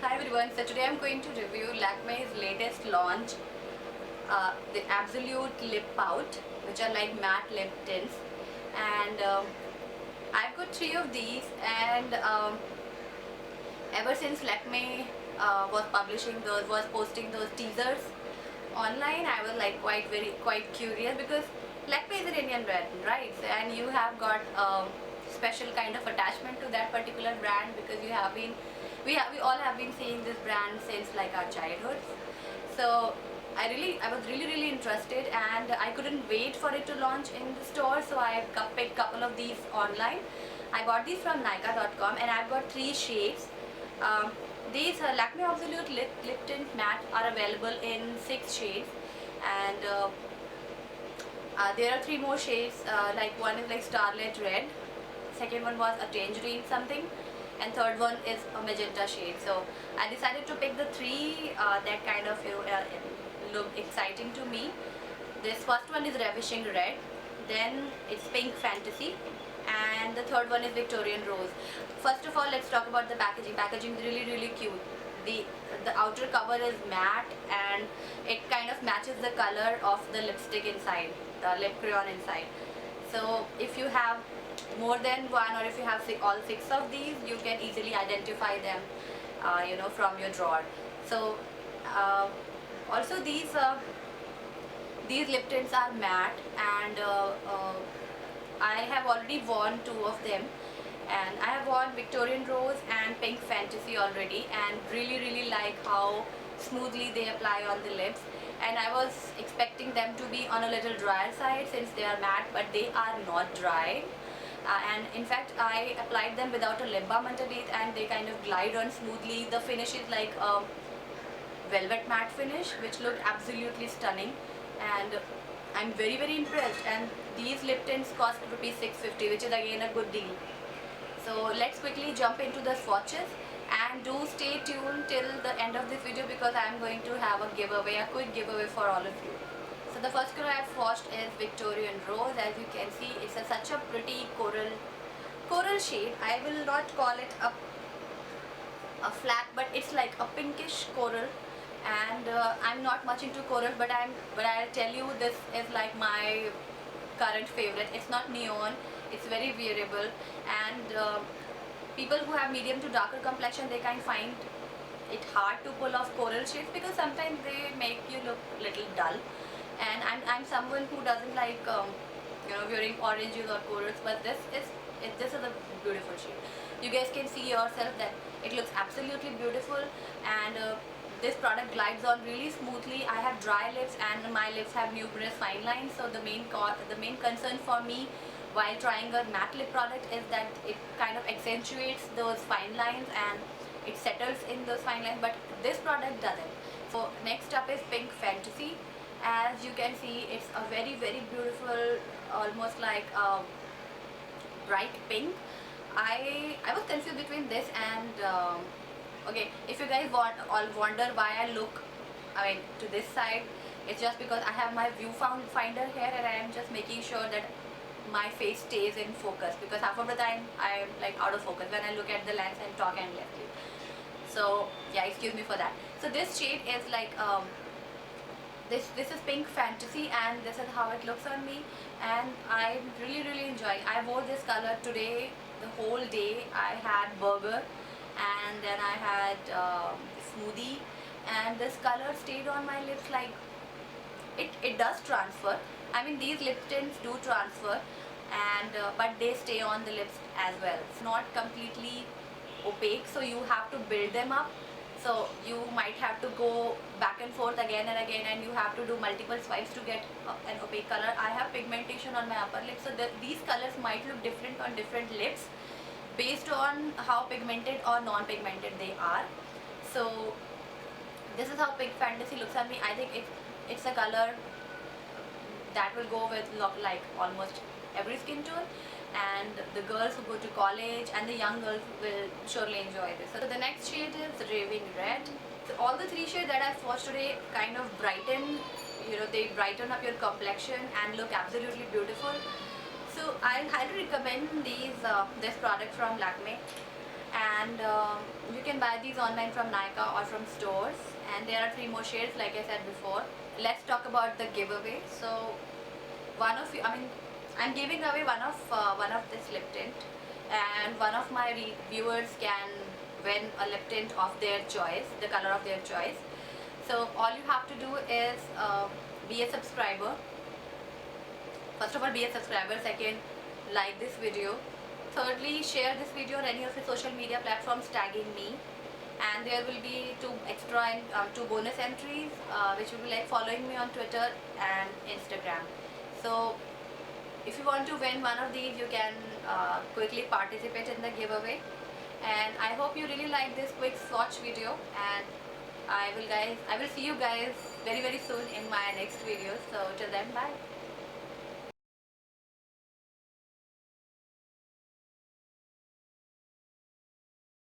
Hi everyone, so today I'm going to review Lakme's latest launch, the Absolute Lip Pout, which are like matte lip tints. And I've got three of these, and ever since Lakme was posting those teasers online, I was like quite curious because Lakme is an Indian brand, right? And you have got a special kind of attachment to that particular brand because we all have been seeing this brand since like our childhood. So I was really interested, and I couldn't wait for it to launch in the store. So I picked couple of these online. I bought these from Nykaa.com, and I've got three shades. Um, these Lakme Absolute Lip Tint Matte are available in 6 shades, and there are three more shades. Like one is like Starlit Red, second one was a Tangerine something, and third one is a magenta shade. So I decided to pick the three that kind of look exciting to me. This first one is Ravishing Red, then it's Pink Fantasy, and the third one is Victorian Rose. First of all, let's talk about the packaging. Packaging is really cute. The outer cover is matte, and it kind of matches the color of the lipstick inside, the lip crayon inside. So if you have more than one, or if you have all 6 of these, you can easily identify them from your drawer. So also these lip tints are matte, and I have already worn 2 of them, and I have worn Victorian Rose and Pink Fantasy already, and really like how smoothly they apply on the lips. And I was expecting them to be on a little drier side since they are matte, but they are not dry. And in fact, I applied them without a lip balm underneath, and they kind of glide on smoothly. The finish is like a velvet matte finish, which looked absolutely stunning, and I'm very impressed. And these lip tints cost rupees 650, which is again a good deal. So let's quickly jump into the swatches, and do stay tuned till the end of this video because I'm going to have a quick giveaway for all of you. So the first color I've swatched is Victorian Rose. As you can see, it's such a pretty coral shade. I will not call it a flat, but it's like a pinkish coral, and I'm not much into coral, but I'll tell you, this is like my current favorite. It's not neon, it's very wearable, and people who have medium to darker complexion, they can find it hard to pull off coral shades because sometimes they make you look little dull, and I'm someone who doesn't like wearing oranges or corals, but this is a beautiful shade. You guys can see yourself that it looks absolutely beautiful, and this product glides on really smoothly. I have dry lips, and my lips have numerous fine lines, so the main concern for me while trying a matte lip product is that it kind of accentuates those fine lines and it settles in those fine lines, but this product doesn't. So next up is Pink Fantasy. As you can see, it's a very beautiful, almost like a bright pink. I was confused between this and okay, if you guys wonder why I look to this side, it's just because I have my viewfinder here, and I am just making sure that my face stays in focus, because half of the time I am like out of focus when I look at the lens and talk endlessly. So yeah, excuse me for that. So this shade is like this is Pink Fantasy, and this is how it looks on me, and I'm really enjoying. I wore this color today the whole day. I had burger, and then I had smoothie, and this color stayed on my lips. Like it does transfer. I mean, these lip tints do transfer, and but they stay on the lips as well. It's not completely opaque, so you have to build them up. So you might have to go back and forth again and again, and you have to do multiple swipes to get an opaque color. I have pigmentation on my upper lip, so these colors might look different on different lips based on how pigmented or non-pigmented they are. So this is how Pink Fantasy looks at me. I think it's a color that will go with like almost every skin tone, and the girls who go to college and the young girls will surely enjoy this. So the next shade is Raving Red. So all the 3 shades that I've swatched today kind of brighten, they brighten up your complexion and look absolutely beautiful. So I highly recommend this product from Lakme. and you can buy these online from Nykaa or from stores, and there are 3 more shades like I said before. Let's talk about the giveaway. So one of you, I'm giving away one of this lip tint, and one of my viewers can win a lip tint of their choice, the color of their choice. So all you have to do is be a subscriber. First of all, be a subscriber. Second, like this video. Thirdly, share this video on any of your social media platforms tagging me. And there will be 2 extra and 2 bonus entries, which will be like following me on Twitter and Instagram. So if you want to win one of these, you can quickly participate in the giveaway. And I hope you really like this quick swatch video, and I will see you guys very soon in my next video. So till then, bye.